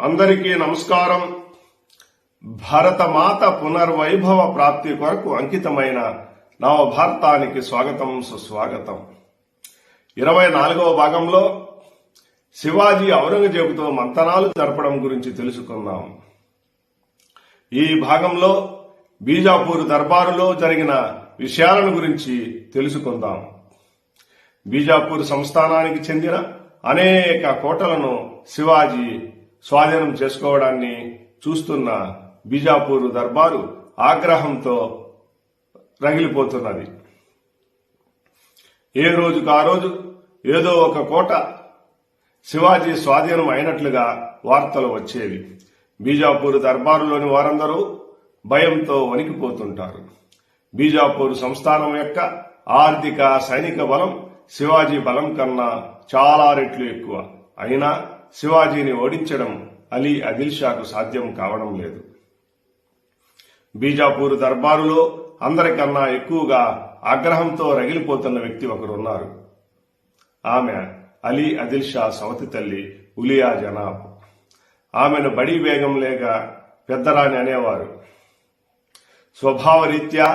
అందరికీ నమస్కారం. భరతమాత పునర్వైభవ ప్రాప్తి కొరకు అంకితమైన నవభారతానికి స్వాగతం, సుస్వాగతం. 24వ భాగంలో శివాజీ ఔరంగజేబుతో మంతనాలు జరపడం గురించి తెలుసుకుందాం. ఈ భాగంలో బీజాపూర్ దర్బారులో జరిగిన విషయాలను గురించి తెలుసుకుందాం. బీజాపూర్ సంస్థానానికి చెందిన అనేక కోటలను శివాజీ స్వాధీనం చేసుకోవడాన్ని చూస్తున్న బీజాపూర్ దర్బారు ఆగ్రహంతో రగిలిపోతున్నది. ఏ రోజుకు ఆ రోజు ఏదో ఒక కోట శివాజీ స్వాధీనం అయినట్లుగా వార్తలు వచ్చేవి. బీజాపూర్ దర్బారులోని వారందరూ భయంతో వణికిపోతుంటారు. బీజాపూర్ సంస్థానం యొక్క ఆర్థిక సైనిక బలం శివాజీ బలం కన్నా చాలా రెట్లు ఎక్కువ. అయినా శివాజీని ఓడించడం అలీ ఆదిల్ షాకు సాధ్యం కావడం లేదు. బీజాపూర్ దర్బారులో అందరికన్నా ఎక్కువగా ఆగ్రహంతో రగిలిపోతున్న వ్యక్తి ఒకరున్నారు. ఆమె అలీ ఆదిల్ షా సవతి తల్లి ఉలియా జనాబ్. ఆమెను బడీ బేగం లేక పెద్దరాణి అనేవారు. స్వభావరీత్యా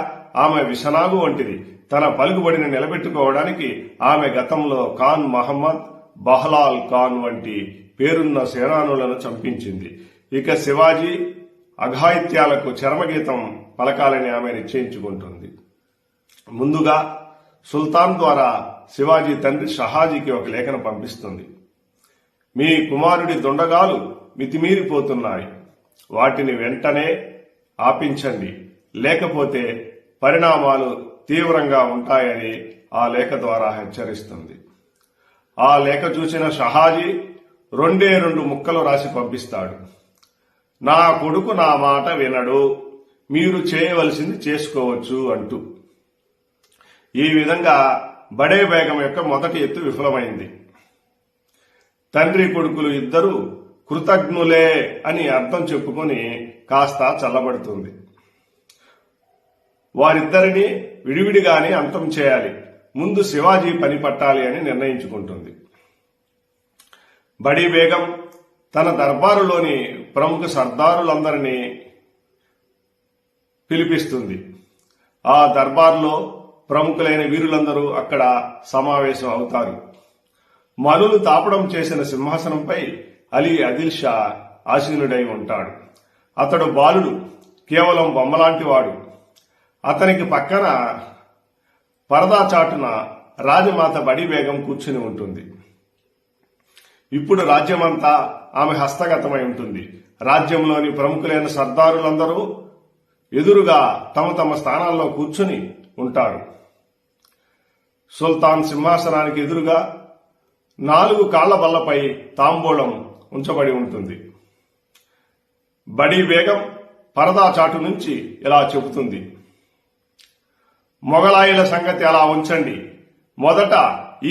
ఆమె విషనాగు వంటిది. తన పలుకుబడిని నిలబెట్టుకోవడానికి ఆమె గతంలో ఖాన్ మహమ్మద్, బహ్లాల్ ఖాన్ వంటి పేరున్న సేనానులను చంపించింది. ఇక శివాజీ అఘాయిత్యాలకు చరమగీతం పలకాలని ఆమె నిశ్చయించుకుంటుంది. ముందుగా సుల్తాన్ ద్వారా శివాజీ తండ్రి షహాజీకి ఒక లేఖను పంపిస్తుంది. మీ కుమారుడి దొండగాలు మితిమీరిపోతున్నాయి, వాటిని వెంటనే ఆపించండి, లేకపోతే పరిణామాలు తీవ్రంగా ఉంటాయని ఆ లేఖ ద్వారా హెచ్చరిస్తుంది. ఆ లేఖ చూసిన షహాజీ 2 ముక్కలు రాసి పంపిస్తాడు. నా కొడుకు నా మాట వినడు, మీరు చేయవలసింది చేసుకోవచ్చు అంటూ. ఈ విధంగా బడే బేగం యొక్క మొదటి ఎత్తు విఫలమైంది. తండ్రి కొడుకులు ఇద్దరూ కృతజ్ఞులే అని అర్థం చెప్పుకొని కాస్త చల్లబడుతుంది. వారిద్దరిని విడివిడిగానే అంతం చేయాలి, ముందు శివాజీ పని పట్టాలి అని నిర్ణయించుకుంటుంది. బడీ బేగం తన దర్బారులోని ప్రముఖ సర్దారులందరినీ పిలిపిస్తుంది. ఆ దర్బార్లో ప్రముఖులైన వీరులందరూ అక్కడ సమావేశం అవుతారు. మనులు తాపడం చేసిన సింహాసనంపై అలీ ఆదిల్ షా ఆసీనుడై ఉంటాడు. అతడు బాలుడు, కేవలం బొమ్మలాంటి వాడు. అతనికి పక్కన పరదా చాటున రాజమాత బడీ బేగం కూర్చుని ఉంటుంది. ఇప్పుడు రాజ్యమంతా ఆమె హస్తగతమై ఉంటుంది. రాజ్యంలోని ప్రముఖులైన సర్దారులందరూ ఎదురుగా తమ తమ స్థానాల్లో కూర్చుని ఉంటారు. సుల్తాన్ సింహాసనానికి ఎదురుగా 4 కాళ్ల బల్లపై తాంబూలం ఉంచబడి ఉంటుంది. బడీ బేగం పరదా చాటు నుంచి ఇలా చెబుతుంది: మొగలాయిల సంగతి అలా ఉంచండి, మొదట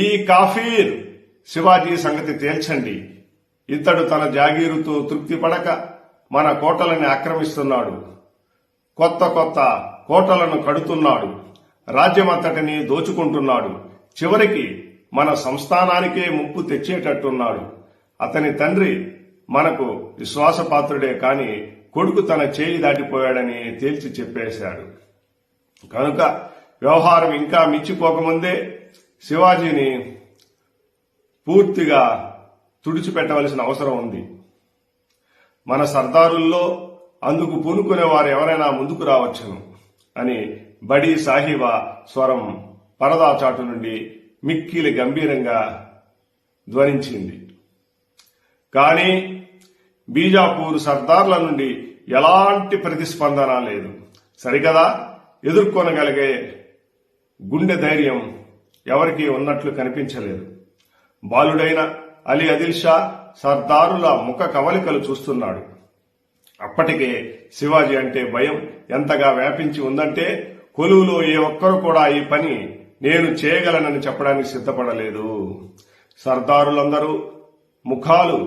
ఈ కాఫీర్ శివాజీ సంగతి తేల్చండి. ఇతడు తన జాగీరుతో తృప్తి పడక మన కోటలని ఆక్రమిస్తున్నాడు, కొత్త కొత్త కోటలను కడుతున్నాడు, రాజ్యమంతటిని దోచుకుంటున్నాడు, చివరికి మన సంస్థానానికే ముప్పు తెచ్చేటట్టున్నాడు. అతని తండ్రి మనకు విశ్వాసపాత్రుడే కాని కొడుకు తన చేయి దాటిపోయాడని తేల్చి చెప్పేశాడు. కనుక వ్యవహారం ఇంకా మించిపోకముందే శివాజీని పూర్తిగా తుడిచిపెట్టవలసిన అవసరం ఉంది. మన సర్దారుల్లో అందుకు పూనుకునే వారు ఎవరైనా ముందుకు రావచ్చును అని బడీ సాహిబా స్వరం పరదా చాటు నుండి మిక్కిలి గంభీరంగా ధ్వనించింది. కానీ బీజాపూర్ సర్దార్ల నుండి ఎలాంటి ప్రతిస్పందన లేదు. సరికదా, ఎదుర్కొనగలిగే గుండె ధైర్యం ఎవరికీ ఉన్నట్లు కనిపించలేదు. బాలుడైన అలీ ఆదిల్ షా సర్దారుల ముఖ కవలికలు చూస్తున్నాడు. అప్పటికే శివాజీ అంటే భయం ఎంతగా వ్యాపించి ఉందంటే కొలువులో ఏ ఒక్కరు కూడా ఈ పని నేను చేయగలనని చెప్పడానికి సిద్ధపడలేదు. సర్దారులందరూ ముఖాలు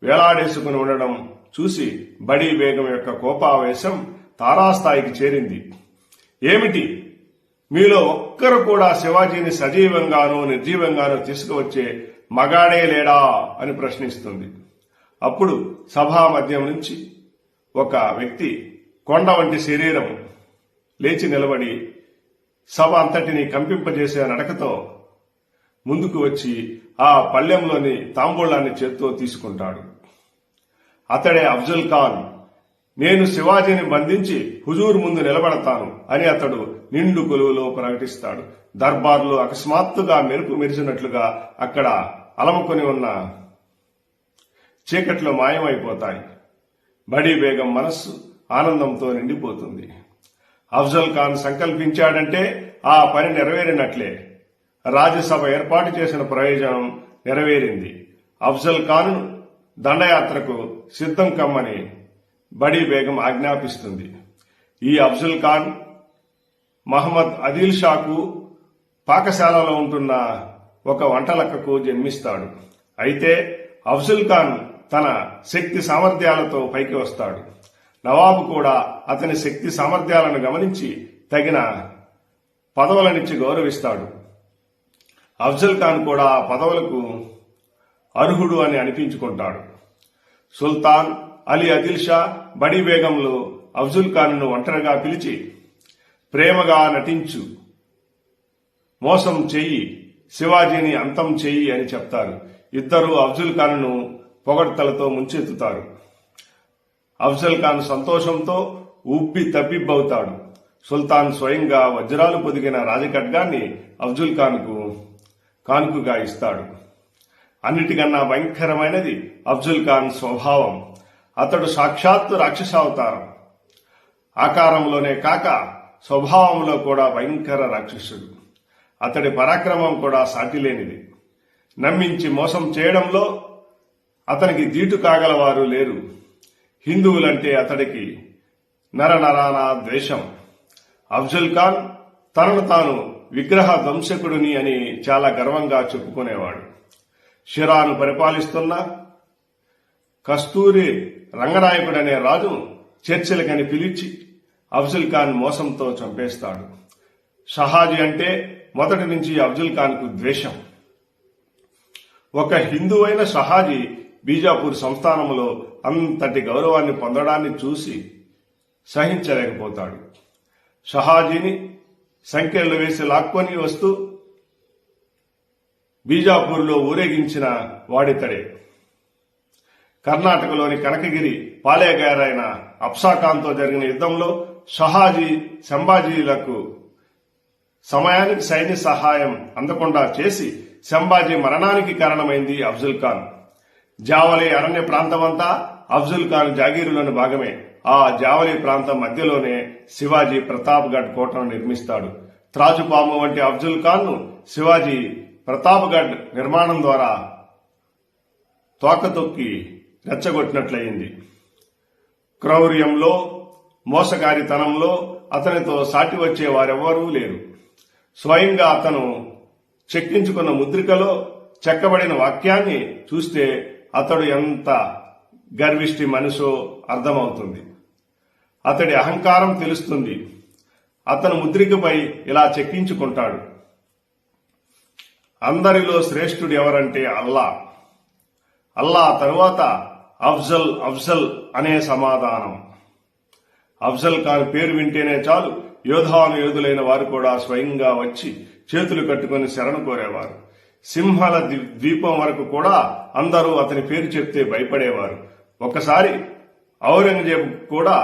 వేలాడేసుకుని ఉండడం చూసి బడీ బేగం యొక్క కోపావేశం తారాస్థాయికి చేరింది. ఏమిటి, మీలో ఒక్కరు కూడా శివాజీని సజీవంగానో నిర్జీవంగానో తీసుకువచ్చే మగాడే లేడా అని ప్రశ్నిస్తుంది. అప్పుడు సభా మధ్యం నుంచి ఒక వ్యక్తి కొండ వంటి శరీరం లేచి నిలబడి సభ అంతటిని కంపింపజేసే నడకతో ముందుకు వచ్చి ఆ పళ్ళెంలోని తాంబూలాన్ని చేత్తో తీసుకుంటాడు. అతడే అఫ్జల్ ఖాన్. నేను శివాజీని బంధించి హుజూర్ ముందు నిలబడతాను అని అతడు నిండు కొలువులో ప్రకటిస్తాడు. దర్బార్లో అకస్మాత్తుగా మెరుపు మెరిసినట్లుగా అక్కడ అలముకొని ఉన్న చీకట్లో మాయమైపోతాయి. బడీ బేగం మనస్సు ఆనందంతో నిండిపోతుంది. అఫ్జల్ ఖాన్ సంకల్పించాడంటే ఆ పని నెరవేరినట్లే. రాజ్యసభ ఏర్పాటు చేసిన ప్రయోజనం నెరవేరింది. అఫ్జల్ ఖాన్ దండయాత్రకు సిద్ధం కమ్మని బడీ బేగం ఆజ్ఞాపిస్తుంది. ఈ అఫ్జల్ ఖాన్ మహమ్మద్ ఆదిల్ షాకు పాకశాలలో ఉంటున్న ఒక వంటలక్కకు జన్మిస్తాడు. అయితే అఫ్జల్ ఖాన్ తన శక్తి సామర్థ్యాలతో పైకి వస్తాడు. నవాబు కూడా అతని శక్తి సామర్థ్యాలను గమనించి తగిన పదవులనిచ్చి గౌరవిస్తాడు. అఫ్జల్ ఖాన్ కూడా ఆ పదవులకు అర్హుడు అని అనిపించుకుంటాడు. సుల్తాన్ అలీ ఆదిల్ షా బడీ బేగంలు అఫ్జల్ ఖాన్ను ఒంటరిగా పిలిచి ప్రేమగా నటించు, మోసం చెయ్యి, శివాజీని అంతం చెయ్యి అని చెప్తారు. ఇద్దరూ అఫ్జల్ ఖాన్ను పొగడ్తలతో ముంచెత్తుతారు. అఫ్జల్ ఖాన్ సంతోషంతో ఉబ్బి తబ్బిబ్బవుతాడు. సుల్తాన్ స్వయంగా వజ్రాలు పొదిగిన రాజఖడ్గాన్ని అఫ్జల్ ఖాన్కు కానుకగా ఇస్తాడు. అన్నిటికన్నా భయంకరమైనది అఫ్జల్ ఖాన్ స్వభావం. అతడు సాక్షాత్తు రాక్షసావతారం. ఆకారంలోనే కాక స్వభావంలో కూడా భయంకర రాక్షసుడు. అతడి పరాక్రమం కూడా సాటిలేనిది. నమ్మించి మోసం చేయడంలో అతనికి దీటు కాగలవారు లేరు. హిందువులంటే అతడికి నరనరాన ద్వేషం. అఫ్జల్ ఖాన్ తనను తాను విగ్రహ ధ్వంసకుడిని అని చాలా గర్వంగా చెప్పుకునేవాడు. షిరాను పరిపాలిస్తున్న కస్తూరి రంగనాయకుడనే రాజు చర్చిలకని పిలిచి అఫ్జల్ ఖాన్ మోసంతో చంపేస్తాడు. షహాజీ అంటే మొదటి నుంచి అఫ్జల్ ఖాన్కు ద్వేషం. ఒక హిందువైన షహాజీ బీజాపూర్ సంస్థానంలో అంతటి గౌరవాన్ని పొందడాన్ని చూసి సహించలేకపోతాడు. షహాజీని సంఖ్యలు వేసి లాక్కొని వస్తూ బీజాపూర్లో ఊరేగించిన వాడితడే. కర్ణాటకలోని కనకగిరి పాలేగారైన అఫ్సాఖాన్తో జరిగిన యుద్ధంలో షహాజీ సంభాజీలకు సమయానికి సైన్య సహాయం అందకుండా చేసి సంభాజీ మరణానికి కారణమైంది అఫ్జల్ ఖాన్. జావలి అరణ్య ప్రాంతమంతా అఫ్జల్ ఖాన్ జాగీరులోని భాగమే. ఆ జావలి ప్రాంతం మధ్యలోనే శివాజీ ప్రతాప్గఢ్ కోటను నిర్మిస్తాడు. త్రాజుపాము వంటి అఫ్జల్ ఖాన్ను శివాజీ ప్రతాప్గఢ్ నిర్మాణం ద్వారా తోకతొక్కి రెచ్చగొట్టినట్లయింది. క్రౌర్యంలో, మోసగారితనంలో అతనితో సాటి వచ్చే వారెవ్వరూ లేరు. స్వయంగా అతను చెక్కించుకున్న ముద్రికలో చెక్కబడిన వాక్యాన్ని చూస్తే అతడు ఎంత గర్విష్టి మనిషో అర్థమవుతుంది. అతడి అహంకారం తెలుస్తుంది. అతను ముద్రికపై ఇలా చెక్కించుకుంటాడు: అందరిలో శ్రేష్ఠుడు ఎవరంటే అల్లా. అల్లా తరువాత అఫ్జల్ అఫ్జల్ అనే సమాధానం. అఫ్జల్ ఖాన్ పేరు వింటేనే చాలు యోధానుయోధులైన వారు కూడా స్వయంగా వచ్చి చేతులు కట్టుకుని శరణు కోరేవారు. సింహల ద్వీపం వరకు కూడా అందరూ అతని పేరు చెప్తే భయపడేవారు. ఒకసారి ఔరంగజేబు కూడా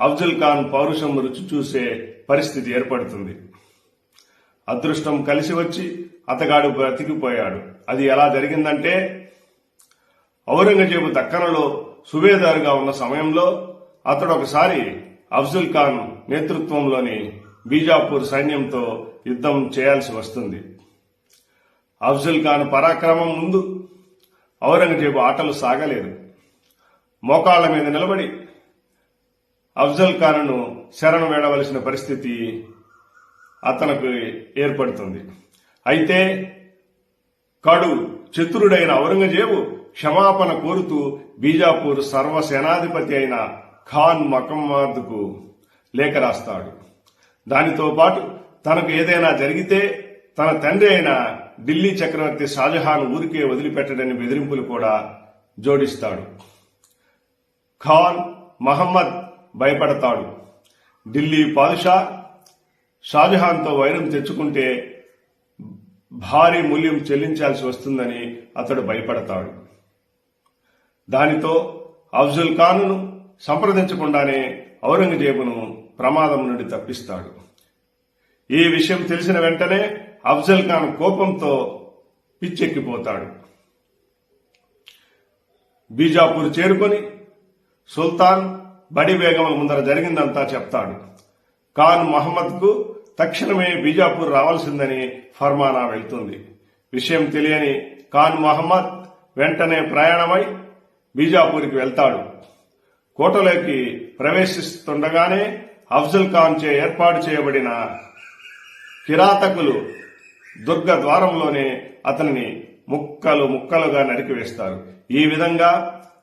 అఫ్జల్ ఖాన్ పౌరుషం రుచి చూసే పరిస్థితి ఏర్పడుతుంది. అదృష్టం కలిసి వచ్చి అతగాడు బ్రతికిపోయాడు. అది ఎలా జరిగిందంటే, ఔరంగజేబు దక్కనలో సుబేదారుగా ఉన్న సమయంలో అతడు ఒకసారి అఫ్జల్ ఖాన్ నేతృత్వంలోని బీజాపూర్ సైన్యంతో యుద్ధం చేయాల్సి వస్తుంది. అఫ్జల్ ఖాన్ పరాక్రమం ముందు ఔరంగజేబు ఆటలు సాగలేదు. మోకాళ్ల మీద నిలబడి అఫ్జల్ ఖాన్ను శరణు వేడవలసిన పరిస్థితి అతనికి ఏర్పడుతుంది. అయితే కడు చతురుడైన ఔరంగజేబు క్షమాపణ కోరుతూ బీజాపూర్ సర్వసేనాధిపతి అయిన ఖాన్ మహమ్మద్కు లేఖ రాస్తాడు. దానితో పాటు తనకు ఏదైనా జరిగితే తన తండ్రి అయిన ఢిల్లీ చక్రవర్తి షాజహాన్ ఊరికే వదిలిపెట్టడని బెదిరింపులు కూడా జోడిస్తాడు. ఖాన్ మహమ్మద్ భయపడతాడు. ఢిల్లీ పాదుషా షాజహాన్తో వైరం తెచ్చుకుంటే భారీ మూల్యం చెల్లించాల్సి వస్తుందని అతడు భయపడతాడు. దానితో అఫ్జల్ ఖాన్ను సంప్రదించకుండానే ఔరంగజేబును ప్రమాదం నుండి తప్పిస్తాడు. ఈ విషయం తెలిసిన వెంటనే అఫ్జల్ ఖాన్ కోపంతో పిచ్చెక్కిపోతాడు. బీజాపూర్ చేరుకొని సుల్తాన్ బడి బేగంల ముందర జరిగిందంతా చెప్తాడు. ఖాన్ మహమ్మద్కు తక్షణమే బీజాపూర్ రావాల్సిందని ఫర్మానా వెళ్తుంది. విషయం తెలియని ఖాన్ మహమ్మద్ వెంటనే ప్రయాణమై బీజాపూర్కి వెళ్తాడు. కోటలోకి ప్రవేశిస్తుండగానే అఫ్జల్ ఖాన్ చే ఏర్పాటు చేయబడిన కిరాతకులు దుర్గ ద్వారంలోనే అతనిని ముక్కలు ముక్కలుగా నరికివేస్తారు. ఈ విధంగా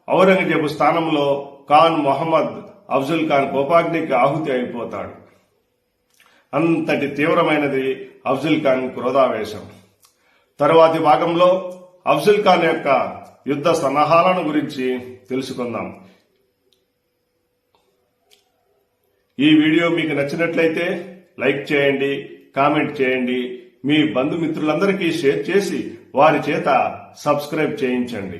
ఔరంగజేబు స్థానంలో ఖాన్ మొహమ్మద్ అఫ్జల్ ఖాన్ కోపాగ్నికి ఆహుతి అయిపోతాడు. అంతటి తీవ్రమైనది అఫ్జల్ ఖాన్ క్రోధావేశం. తరువాతి భాగంలో అఫ్జల్ ఖాన్ యొక్క యుద్ధ సన్నాహాలను గురించి తెలుసుకుందాం. ఈ వీడియో మీకు నచ్చినట్లయితే లైక్ చేయండి, కామెంట్ చేయండి, మీ బంధుమిత్రులందరికీ షేర్ చేసి వారి చేత సబ్స్క్రైబ్ చేయించండి.